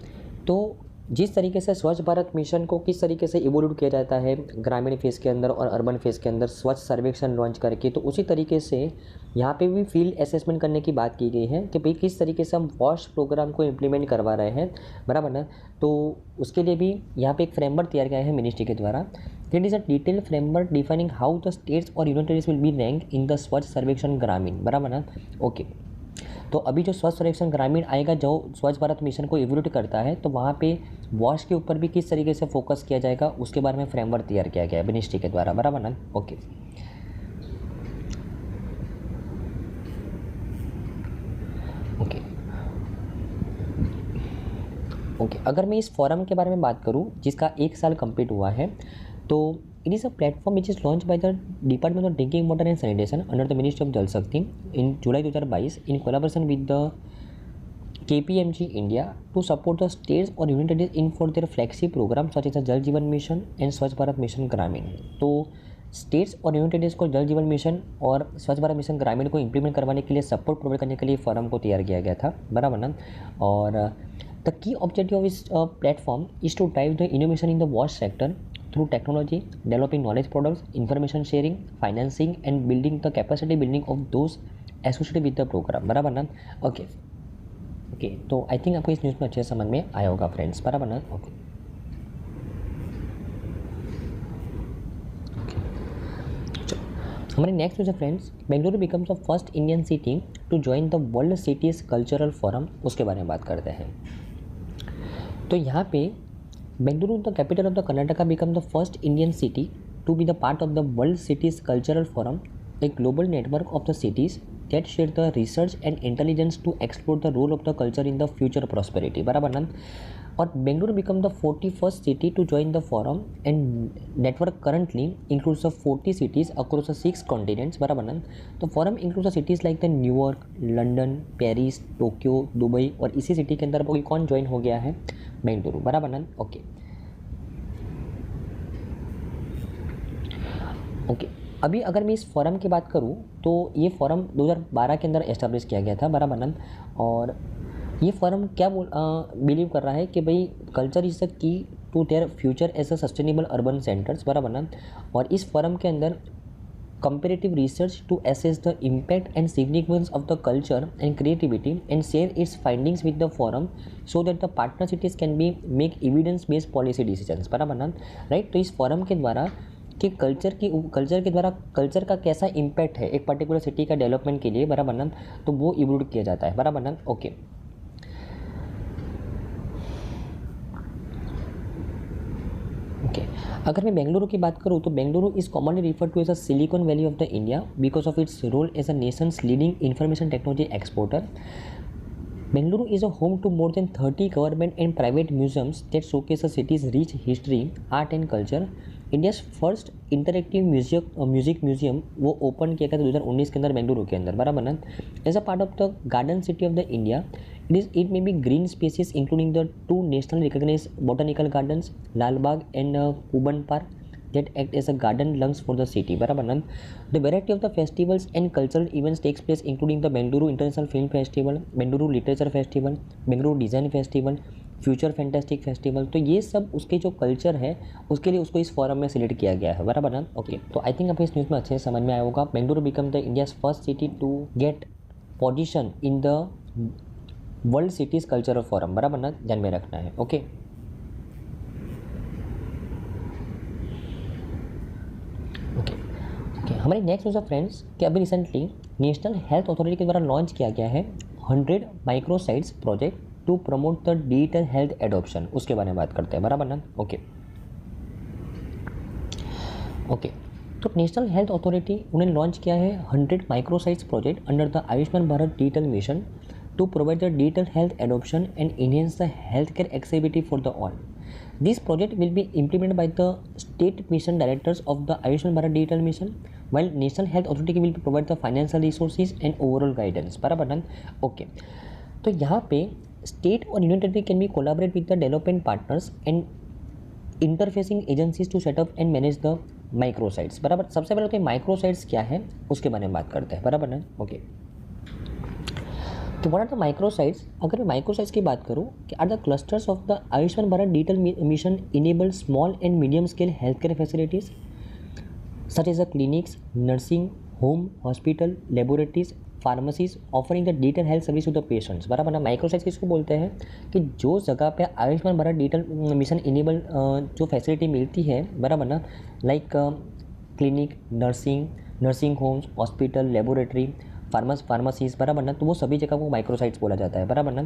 तो जिस तरीके से स्वच्छ भारत मिशन को किस तरीके से इवोल्यूट किया जाता है ग्रामीण फेज़ के अंदर और अर्बन फेज़ के अंदर स्वच्छ सर्वेक्षण लॉन्च करके, तो उसी तरीके से यहाँ पे भी फील्ड असेसमेंट करने की बात की गई है कि भाई किस तरीके से हम वॉश प्रोग्राम को इम्प्लीमेंट करवा रहे हैं। बराबर ना। तो उसके लिए भी यहाँ पे एक फ्रेमवर्क तैयार किया है मिनिस्ट्री के द्वारा। It is a detail framework defining how the states और union territories will be rank in the Swachh Survekshan ग्रामीण। बराबर ना। ओके, तो अभी जो स्वच्छ सर्वेक्षण ग्रामीण आएगा जो स्वच्छ भारत मिशन को इवोल्यूट करता है, तो वहाँ पे वॉश के ऊपर भी किस तरीके से फोकस किया जाएगा उसके बारे में फ्रेमवर्क तैयार किया गया है मिनिस्ट्री के द्वारा। बराबर ना। ओके। अगर मैं इस फोरम के बारे में बात करूँ जिसका 1 साल कंप्लीट हुआ है, तो it is a platform which is launch by the department of drinking water and sanitation under the ministry of Jal Shakti in July 2022 in collaboration with the KPMG India to support the states और union territories in for their flagship programme such as Jal Jeevan mission and स्वच्छ भारत मिशन ग्रामीण। तो स्टेट्स और यूनियन टेरिटरीज को जल जीवन मिशन और स्वच्छ भारत मिशन ग्रामीण को इम्प्लीमेंट करवाने के लिए सपोर्ट प्रोवाइड करने के लिए फोरम को तैयार किया गया था। बराबर ना। और द की ऑब्जेक्टिव ऑफ इस platform is to drive the innovation in the वॉश sector through technology, developing knowledge products, information sharing, financing and building the capacity building of those associated with the program। बराबर ना। ओके, तो आई थिंक आपको इस न्यूज़ में अच्छे से समझ में आया होगा फ्रेंड्स। बराबर ना। ओके, हमारे नेक्स्ट न्यूज़ है friends, Bengaluru becomes the first Indian city to join the world cities cultural forum, उसके बारे में बात करते हैं। तो यहाँ पे Bengaluru, the capital of the Karnataka, become the first Indian city to be the part of the world cities cultural forum, a global network of the cities that share the research and intelligence to explore the role of the culture in the future prosperity। बराबर ना। और Bengaluru become the 41st city to join the forum and network currently includes the 40 cities across the 6 continents। बराबर ना। तो forum includes the cities like the New York, London, Paris, Tokyo, Dubai, और इसी सिटी के अंदर कौन ज्वाइन हो गया है, बेंगलुरु। बराबर ना। ओके, अभी अगर मैं इस फोरम की बात करूं तो ये फोरम 2012 के अंदर एस्टेब्लिश किया गया था। बराबर ना। और ये फोरम क्या बिलीव कर रहा है कि भाई culture is the key to their future as a sustainable urban centres. बराबर ना। और इस फोरम के अंदर comparative research to assess the impact and significance of the culture and creativity and share its findings with the forum so that the partner cities can be make evidence based policy decisions, बराबर ना, राइट। तो इस फोरम के द्वारा कि कल्चर के द्वारा कल्चर का कैसा इम्पैक्ट है एक पर्टिकुलर सिटी का डेवलपमेंट के लिए, बराबर ना, तो वो इवोल्व किया जाता है, बराबर ना। ओके, अगर मैं बेंगलुरु की बात करूँ तो Bengaluru is commonly refer to as a Silicon Valley of the India because of its role as a nation's leading information technology exporter. Bengaluru is a home to more than 30 government and private museums that showcase the city's rich history, art and culture. India's first interactive music museum वो ओपन किया गया था 2019 के अंदर बेंगलुरु के अंदर, बराबर ना। As a part of the garden city of the India, it may be green spaces including the 2 national recognized botanical gardens Lalbagh and Cubbon park that act as a garden lungs for the city, बराबर ना। The variety of the festivals and cultural events takes place including the Bengaluru International Film Festival, Bengaluru Literature Festival, Bengaluru Design Festival, future fantastic festival. तो ये सब उसके जो कल्चर है उसके लिए उसको इस फोरम में सिलेक्ट किया गया है, बराबर ना। ओके, तो आई थिंक आपको इस न्यूज़ में अच्छे से समझ में आया होगा। Bengaluru become the India's first city to get position in the world cities cultural forum, बराबर ना, ध्यान में रखना है। ओके, हमारे नेक्स्ट न्यूज़ ऑफ फ्रेंड्स कि अभी रिसेंटली नेशनल हेल्थ अथॉरिटी के द्वारा लॉन्च किया गया है 100 microsites project to promote the digital health adoption, उसके बारे में बात करते हैं, बराबर ना। ओके, तो नेशनल हेल्थ अथॉरिटी उन्होंने लॉन्च किया है 100 microsites project under the Ayushman Bharat digital mission to provide the digital health adoption and enhance the healthcare accessibility for the all. This project will be implemented by the state mission directors of the Ayushman Bharat Digital Mission, while National Health Authority will provide the financial resources and overall guidance, बराबर ना। ओके, तो यहाँ पे स्टेट और union territory can be collaborate with the development partners and interfacing agencies to set up and manage the microsites, बराबर। सबसे पहले तो माइक्रोसाइट्स क्या है उसके बारे में बात करते हैं, बराबर ना। ओके, तो व्हाट आर द माइक्रोसाइट्स। अगर मैं माइक्रोसाइट्स की बात करूँ कि are the clusters of the Ayushman Bharat digital mission enable small and medium scale health care facilities such as the clinics, nursing home, hospital, laboratories, pharmacies offering the digital health service to the patients, बराबर ना। माइक्रोसाइट्स किसको बोलते हैं कि जो जगह पे Ayushman Bharat digital mission enable जो फैसिलिटी मिलती है, बराबर ना, like clinic, nursing homes, hospital, laboratory, pharmacies, बराबर ना, तो वो सभी जगह को माइक्रोसाइट्स बोला जाता है, बराबर ना।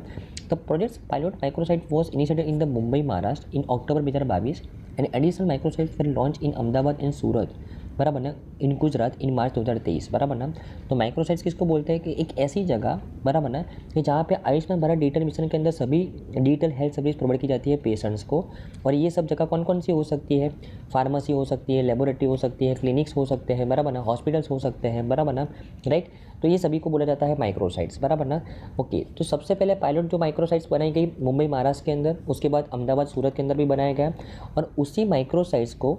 The projects pilot microsite was initiated in the Mumbai Maharashtra in October 2022 and additional microsites were launch in Ahmedabad and Surat, बराबर ना, इन गुजरात इन मार्च 2023, बराबर ना। तो माइक्रोसाइट्स किसको बोलते हैं कि एक ऐसी जगह, बराबर ना, कि जहाँ पे आयुष्मान भारत डिजिटल मिशन के अंदर सभी डिजिटल हेल्थ सर्विस प्रोवाइड की जाती है पेशेंट्स को। और ये सब जगह कौन कौन सी हो सकती है, फार्मेसी हो सकती है, लेबोरेटरी हो सकती है, क्लिनिक्स हो सकते हैं, बराबर ना, हॉस्पिटल्स हो सकते हैं, बराबर ना, राइट। तो ये सभी को बोला जाता है माइक्रोसाइट्स, बराबर ना। ओके, तो सबसे पहले पायलट जो माइक्रोसाइट्स बनाई गई मुंबई महाराष्ट्र के अंदर, उसके बाद अहमदाबाद सूरत के अंदर भी बनाया गया, और उसी माइक्रोसाइट्स को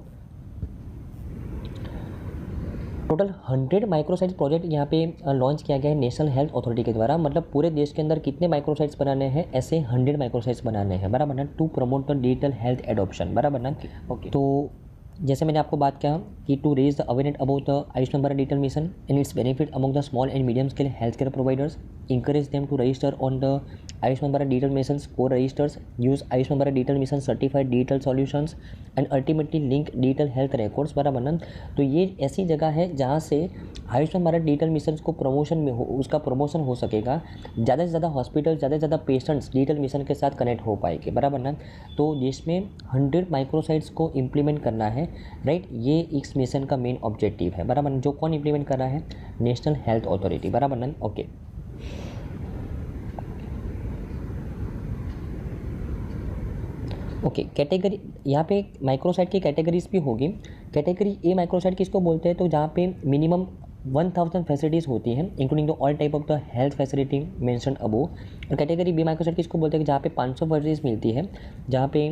टोटल 100 माइक्रोसाइट्स प्रोजेक्ट यहाँ पे लॉन्च किया गया है नेशनल हेल्थ अथॉरिटी के द्वारा। मतलब पूरे देश के अंदर कितने माइक्रोसाइट्स बनाने हैं, ऐसे 100 माइक्रोसाइट्स बनाने हैं, बराबर ना, to promote the digital health adoption, बराबर ना। ओके, तो जैसे मैंने आपको बात किया कि to raise the awareness about the Ayushman Bharat digital mission and its benefit among the small and medium scale health care providers, encourage them to register on the Ayushman Bharat Digital Mission's core registers, use Ayushमान Bharat digital mission certified digital solutions and ultimately link digital health records, बराबर ना। तो ये ऐसी जगह है जहाँ से आयुष्मान भारत डिजिटल मिशन को प्रमोशन में उसका प्रमोशन हो सकेगा, ज़्यादा से ज़्यादा हॉस्पिटल, ज़्यादा से ज़्यादा पेशेंट्स डिजिटल मिशन के साथ कनेक्ट हो पाएंगे, बराबर ना। तो जिसमें 100 माइक्रोसाइट्स को इम्प्लीमेंट करना है, राइट, ये इस मिशन का मेन ऑब्जेक्टिव है, बराबर ना। जो कौन इम्प्लीमेंट कर रहा है, नेशनल हेल्थ अथॉरिटी, बराबर ना। ओके, ओके, कैटेगरी यहाँ पे माइक्रोसाइट की कैटेगरीज भी होगी। कैटेगरी ए माइक्रोसाइट किसको बोलते हैं, तो जहाँ पे मिनिमम 1000 फैसिलिटीज़ होती हैं including the all type of the health facility mention above. और कैटेगरी बी माइक्रोसाइट किसको बोलते हैं कि जहाँ पे 500 फैसिलिटीज़ मिलती है, जहाँ पे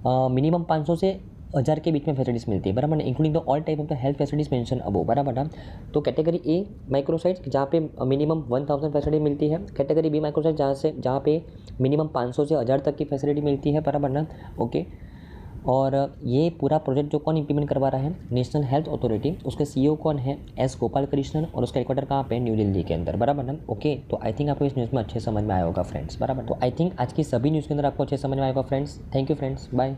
मिनिमम 500 से 1000 के बीच में फैसिलिटीज़ मिलती है, बराबर ना, including the all type of the health facilities mention above, बराबर ना। तो कैटेगरी ए माइक्रोसाइट जहाँ पे मिनिमम 1000 फैसिलिटी मिलती है, कैटेगरी बी माइक्रोसाइट जहाँ पे मिनिमम 500 से 1000 तक की फैसिलिटी मिलती है, बराबर ना। ओके, और ये पूरा प्रोजेक्ट जो कौन इंप्लीमेंट करवा रहा है, नेशनल हेल्थ अथॉरिटी, उसके सीईओ कौन है, एस गोपाल कृष्णन, और उसका हेडक्वार्टर कहाँ पे, न्यू दिल्ली के अंदर, बराबर ना। ओके, तो आई थिंक आपको इस न्यूज़ में अच्छे समझ में आया होगा फ्रेंड्स, बराबर। तो आई थिंक आज की सभी न्यूज़ के अंदर आपको अच्छे समझ में आएगा friends. Thank you friends, bye.